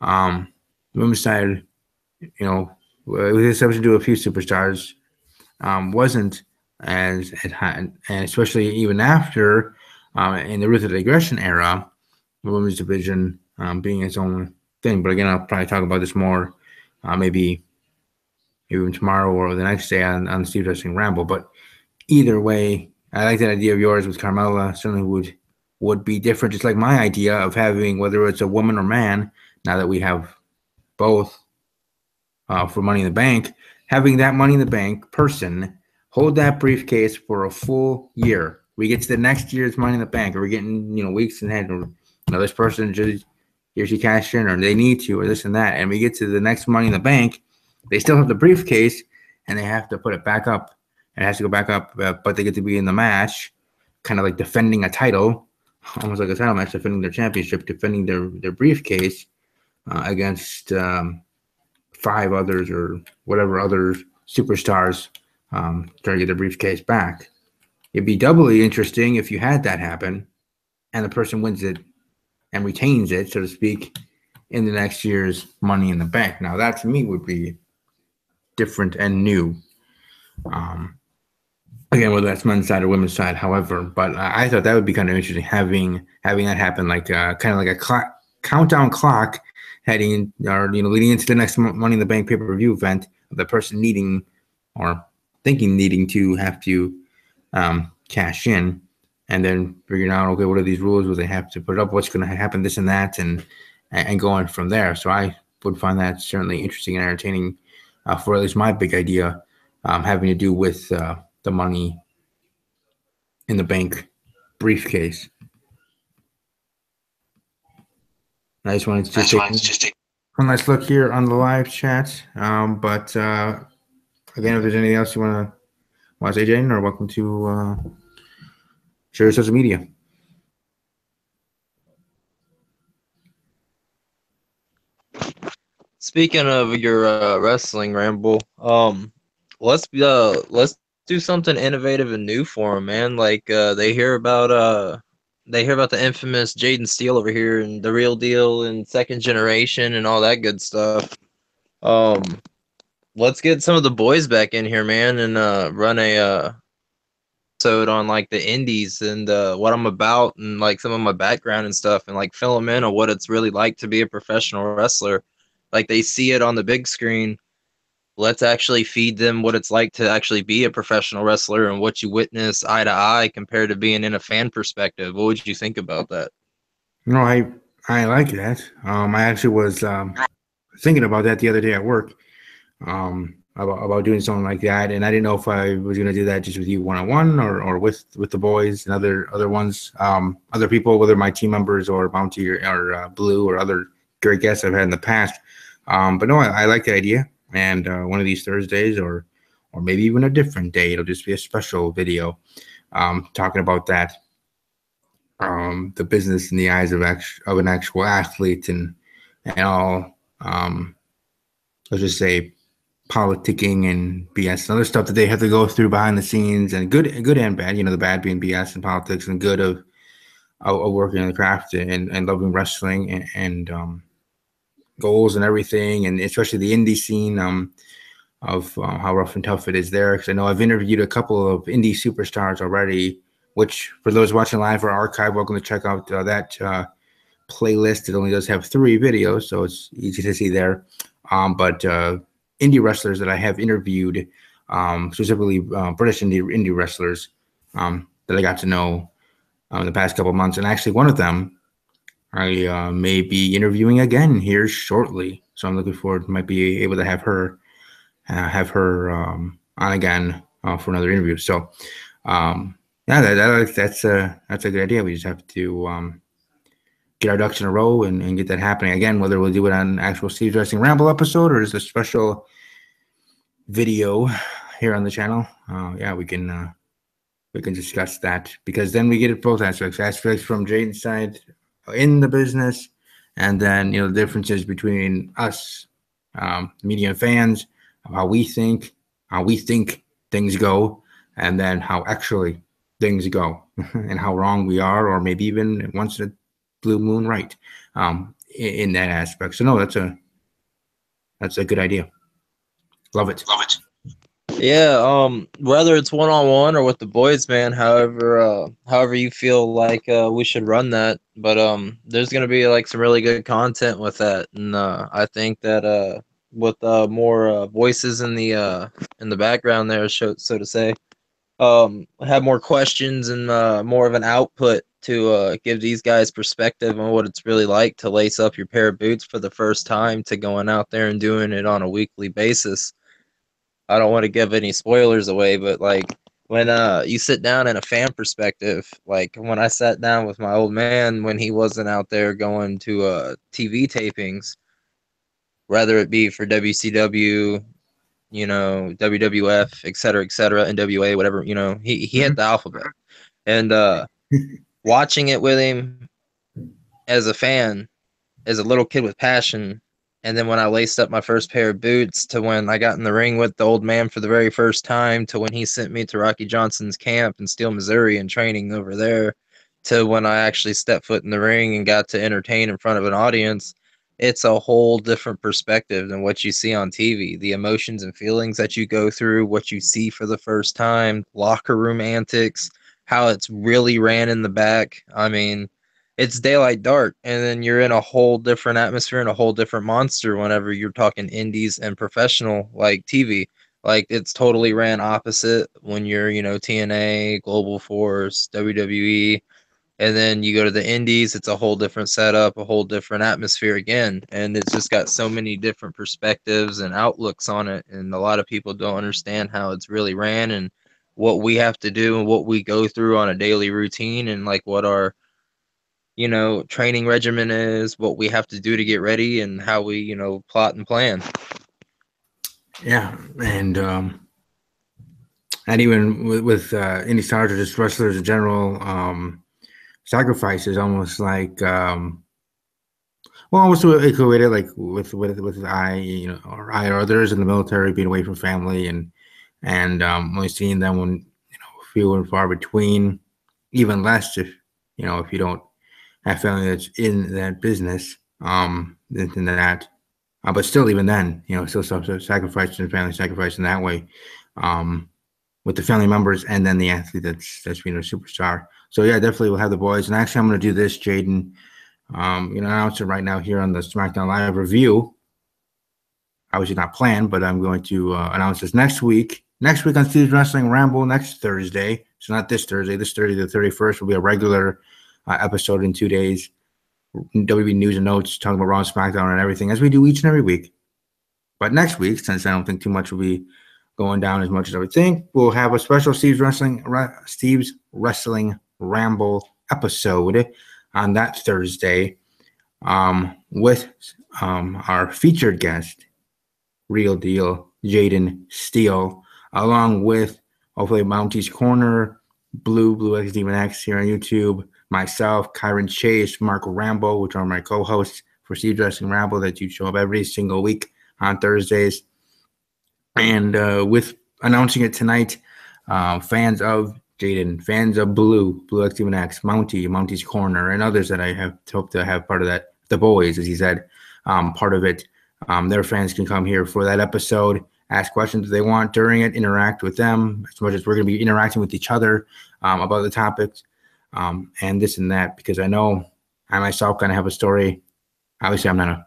the women's side, with the exception to a few superstars, wasn't as high, and especially even after in the Ruthless Aggression era, the women's division being its own thing. But again, I'll probably talk about this more maybe even tomorrow or the next day on the Steve Wrestling Ramble. But either way, I like that idea of yours with Carmella. Certainly would be different, just like my idea of having, whether it's a woman or man, now that we have both for Money in the Bank, having that Money in the Bank person hold that briefcase for a full year. We get to the next year's Money in the Bank, or we're getting weeks ahead, or this person just here she cashed in, or they need to, or this and that, and we get to the next Money in the Bank, they still have the briefcase, and they have to put it back up. It has to go back up, but they get to be in the match, kind of like defending a title, almost like a title match, defending their championship, defending their briefcase against 5 others or whatever other superstars trying to get their briefcase back. It'd be doubly interesting if you had that happen and the person wins it and retains it, so to speak, in the next year's Money in the Bank. Now, that to me would be different and new. Again, whether that's men's side or women's side, however, but I thought that would be kind of interesting having that happen, like kind of like a countdown clock heading leading into the next Money in the Bank pay-per-view event, the person needing or needing to have to cash in, and then figuring out, okay, what are these rules? Will they have to put up? What's going to happen? This and that, and going from there. So I would find that certainly interesting and entertaining for at least my big idea, having to do with the Money in the Bank briefcase. I just wanted to take one last look here on the live chat. But again, if there's anything else you want to say, Jaden, or welcome to share your social media. Speaking of your wrestling ramble, let's do something innovative and new for them, man. Like they hear about the infamous Jaden Steele over here and the Real Deal and Second Generation and all that good stuff. Let's get some of the boys back in here, man, and run a episode on like the indies and what I'm about and like some of my background and stuff, and like fill them in on what it's really like to be a professional wrestler. Like they see it on the big screen. Let's actually feed them what it's like to actually be a professional wrestler and what you witness eye to eye compared to being in a fan perspective. What would you think about that? No, I like that. I actually was thinking about that the other day at work, about doing something like that, and I didn't know if I was going to do that just with you one-on-one or with the boys and other ones, other people, whether my team members or Bounty or Blue or other great guests I've had in the past. But no, I like the idea. And one of these Thursdays or maybe even a different day, it'll just be a special video talking about that, the business in the eyes of an actual athlete and all, let's just say, politicking and BS and other stuff that they have to go through behind the scenes, and good and bad, the bad being BS and politics, and good of working in the craft and loving wrestling and goals and everything, and especially the indie scene of how rough and tough it is there. Because I know I've interviewed a couple of indie superstars already, which for those watching live or archive, welcome to check out that playlist. It only does have 3 videos, so it's easy to see there. But indie wrestlers that I have interviewed, specifically British indie wrestlers that I got to know the past couple of months, and actually one of them I may be interviewing again here shortly. So I'm looking forward. Might be able to have her on again for another interview. So yeah, that's a good idea. We just have to get our ducks in a row and get that happening again. Whether we'll do it on actual Steve's Wrestling Ramble episode or just a special video here on the channel, yeah, we can discuss that, because then we get it both aspects from Jaden's side in the business, and then the differences between us, media and fans, of how we think things go, and then how actually things go, and how wrong we are, or maybe even once a blue moon right, in that aspect. So no, that's a good idea. Love it. Yeah, whether it's one-on-one or with the boys, man, however you feel like we should run that. But there's gonna be like some really good content with that, and I think that with more voices in the background there, so to say, have more questions and more of an output to give these guys perspective on what it's really like to lace up your pair of boots for the first time, to going out there and doing it on a weekly basis. I don't want to give any spoilers away, but like when you sit down in a fan perspective, like when I sat down with my old man when he wasn't out there going to TV tapings, whether it be for WCW, WWF, et cetera, NWA, whatever, he had the alphabet. And watching it with him as a fan, as a little kid with passion, and then when I laced up my first pair of boots, to when I got in the ring with the old man for the very first time, to when he sent me to Rocky Johnson's camp in Steele, Missouri, and training over there, to when I actually stepped foot in the ring and got to entertain in front of an audience, it's a whole different perspective than what you see on TV. The emotions and feelings that you go through, what you see for the first time, locker room antics, how it's really ran in the back. I mean, it's daylight dark, and then you're in a whole different atmosphere and a whole different monster whenever you're talking indies and professional like TV. Like it's totally ran opposite when you're, TNA, Global Force, WWE, and then you go to the indies, it's a whole different setup, a whole different atmosphere again, and it's just got so many different perspectives and outlooks on it, and a lot of people don't understand how it's really ran and what we have to do and what we go through on a daily routine, and like what our training regimen is, what we have to do to get ready, and how we, plot and plan. Yeah, and even with indie stars or just wrestlers in general, sacrifice is almost like almost equated like with or I or others in the military, being away from family and only seeing them when few and far between, even less if you don't have family that's in that business, than that. But still, even then, still sacrifice and family sacrifice in that way, with the family members and then the athlete that's being a superstar. So yeah, definitely we'll have the boys. And actually, I'm going to do this, Jaden. Announce it right now here on the SmackDown Live review. Obviously not planned, but I'm going to announce this next week. Next week on Steve's Wrestling Ramble, next Thursday. So not this Thursday. This Thursday, the 31st, will be a regular episode in 2 days. WWE news and notes, talking about Raw and SmackDown and everything, as we do each and every week. But next week, since I don't think too much will be going down as much as I would think, we'll have a special Steve's Wrestling Ramble episode on that Thursday, with our featured guest, Real Deal Jaden Steele, along with hopefully Mounty's Corner, Blue X Demon X here on YouTube, myself, Kyron Chase, Marco Rambo, which are my co-hosts for Steve's Wrestling Ramble that you show up every single week on Thursdays. And with announcing it tonight, fans of Jaden, fans of Blue X Demon X, Mounty's Corner, and others that I have hoped to have part of that, the boys, as he said, part of it. Their fans can come here for that episode, ask questions if they want during it, interact with them as much as we're going to be interacting with each other about the topics, and this and that, because I know I myself kind of have a story. Obviously, I'm not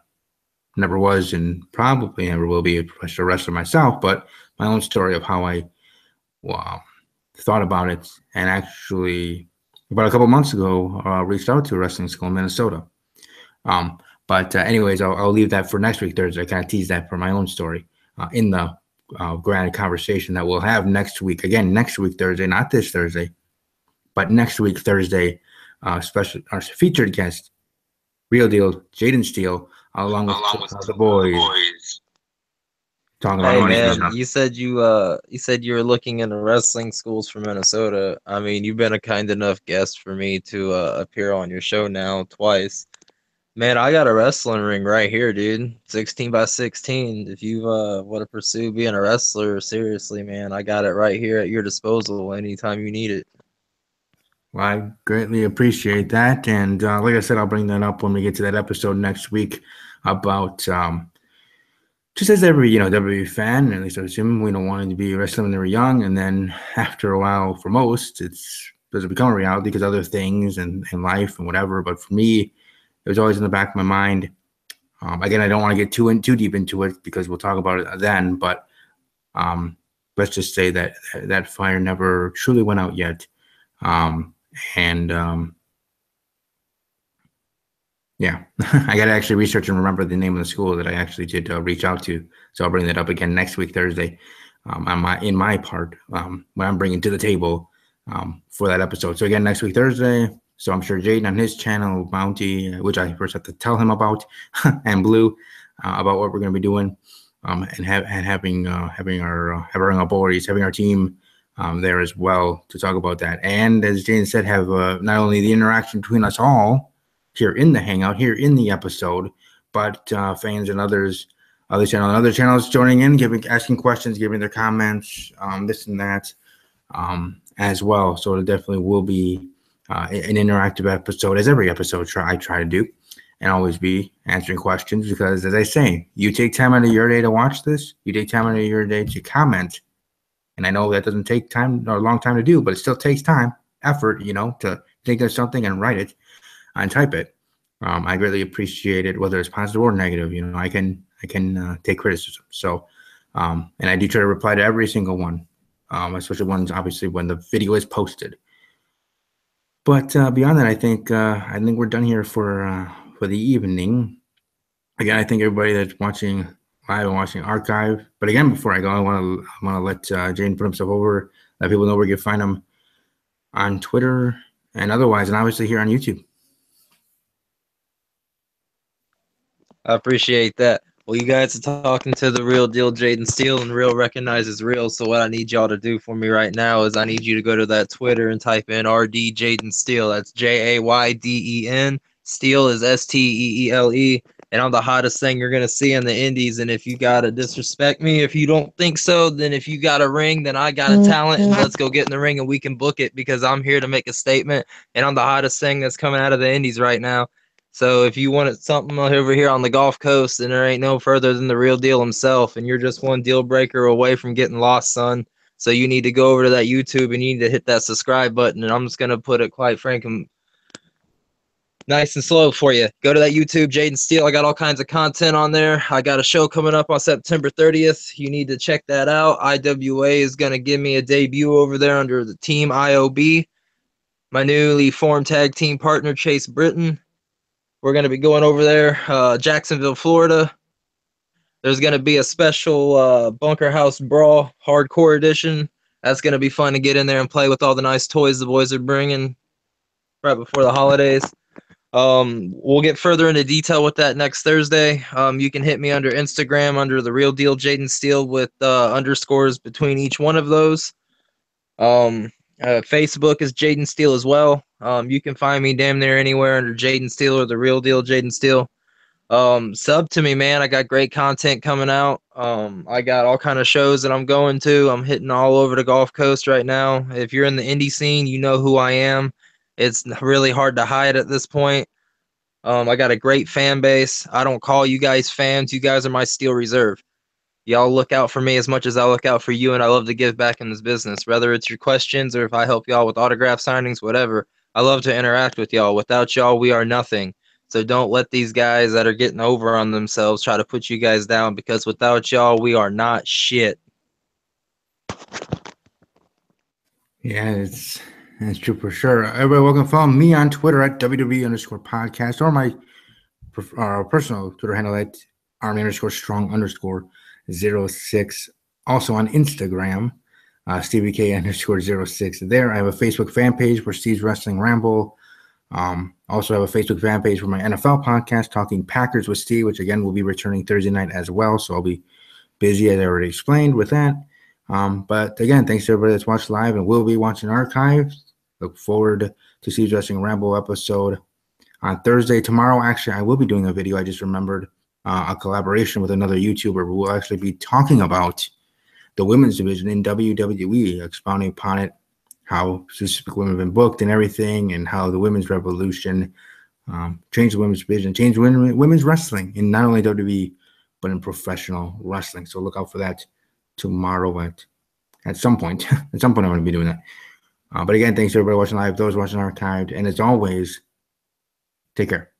never was and probably never will be a professional wrestler myself, but my own story of how I thought about it, and actually about a couple months ago reached out to a wrestling school in Minnesota. But anyways, I'll leave that for next week Thursday. I kind of tease that for my own story in the grand conversation that we'll have next week. Again, next week Thursday, not this Thursday, but next week Thursday. Special our featured guest, Real Deal Jaden Steele, along with the boys. Talking Hey about man, you said you were looking into wrestling schools for Minnesota. I mean, you've been a kind enough guest for me to appear on your show now twice. Man, I got a wrestling ring right here, dude. 16 by 16. If you want to pursue being a wrestler seriously, man, I got it right here at your disposal anytime you need it. Well, I greatly appreciate that, and like I said, I'll bring that up when we get to that episode next week about just as every WWE fan, at least I assume we don't want to be wrestling when they were young, and then after a while, for most, does it become a reality because other things and life and whatever. But for me, it was always in the back of my mind. Again, I don't want to get too deep into it because we'll talk about it then. But let's just say that fire never truly went out yet. Yeah, I got to actually research and remember the name of the school that I actually did reach out to. So I'll bring that up again next week, Thursday, in my part, what I'm bringing to the table for that episode. So again, next week, Thursday. So I'm sure Jaden on his channel, Bounty, which I first have to tell him about, and Blue, about what we're going to be doing, and having our boys, having our team there as well to talk about that. And as Jaden said, have not only the interaction between us all here in the hangout, here in the episode, but fans and other channels joining in, asking questions, giving their comments, this and that, as well. So it definitely will be an interactive episode, as every episode I try to do, and always be answering questions, because as I say, you take time out of your day to watch this, you take time out of your day to comment, and I know that doesn't take time or a long time to do, but it still takes time, effort, to think of something and write it and type it. I greatly appreciate it, whether it's positive or negative. I can take criticism. So, and I do try to reply to every single one, especially ones obviously when the video is posted. But beyond that, I think we're done here for the evening. Again, I thank everybody that's watching live and watching archive. But again, before I go, I want to let Jane put himself over, let people know where you can find him on Twitter and otherwise, and obviously here on YouTube. I appreciate that. Well, you guys are talking to the Real Deal Jaden Steele, and Real recognizes Real. So what I need y'all to do for me right now is I need you to go to that Twitter and type in RD Jaden Steele. That's JAYDEN. Steele is STEELE. And I'm the hottest thing you're gonna see in the indies. And if you gotta disrespect me, if you don't think so, then if you got a ring, then I got a talent, and let's go get in the ring and we can book it, because I'm here to make a statement, and I'm the hottest thing that's coming out of the indies right now. So if you wanted something over here on the Gulf Coast, then there ain't no further than the Real Deal himself, and you're just one deal breaker away from getting lost, son. So you need to go over to that YouTube and you need to hit that subscribe button, and I'm just going to put it quite frank and nice and slow for you. Go to that YouTube, Jaden Steele. I got all kinds of content on there. I got a show coming up on September 30th. You need to check that out. IWA is going to give me a debut over there under the Team IOB. My newly formed tag team partner, Chase Britton. We're going to be going over there, Jacksonville, Florida. There's going to be a special Bunker House Brawl Hardcore Edition. That's going to be fun to get in there and play with all the nice toys the boys are bringing right before the holidays. We'll get further into detail with that next Thursday. You can hit me under Instagram under the Real Deal Jaden Steele with underscores between each one of those. Facebook is Jaden Steele as well. You can find me damn near anywhere under Jaden Steele or the Real Deal Jaden Steele. Sub to me, man. I got great content coming out. I got all kind of shows that I'm going to. I'm hitting all over the Gulf Coast right now. If you're in the indie scene, you know who I am. It's really hard to hide at this point. I got a great fan base. I don't call you guys fans. You guys are my Steel Reserve. Y'all look out for me as much as I look out for you, and I love to give back in this business, whether it's your questions or if I help y'all with autograph signings, whatever. I love to interact with y'all. Without y'all, we are nothing. So don't let these guys that are getting over on themselves try to put you guys down, because without y'all, we are not shit. Yeah, it's true for sure. Everybody, welcome to follow me on Twitter at WWE_podcast or my personal Twitter handle at Army_strong_06. Also on Instagram, Stevie K_06. There, I have a Facebook fan page for Steve's Wrestling Ramble. Also have a Facebook fan page for my NFL podcast, Talking Packers with Steve, which again will be returning Thursday night as well. So I'll be busy, as I already explained, with that. But again, thanks to everybody that's watched live and will be watching archives. Look forward to Steve's Wrestling Ramble episode on Thursday. Tomorrow, actually, I will be doing a video. I just remembered a collaboration with another YouTuber who will actually be talking about the women's division in WWE, expounding upon it, how specific women have been booked and everything, and how the women's revolution changed the women's division, changed women's wrestling in not only WWE, but in professional wrestling. So look out for that tomorrow at some point. At some point, I'm going to be doing that. But again, thanks to everybody watching live, those watching archived, and as always, take care.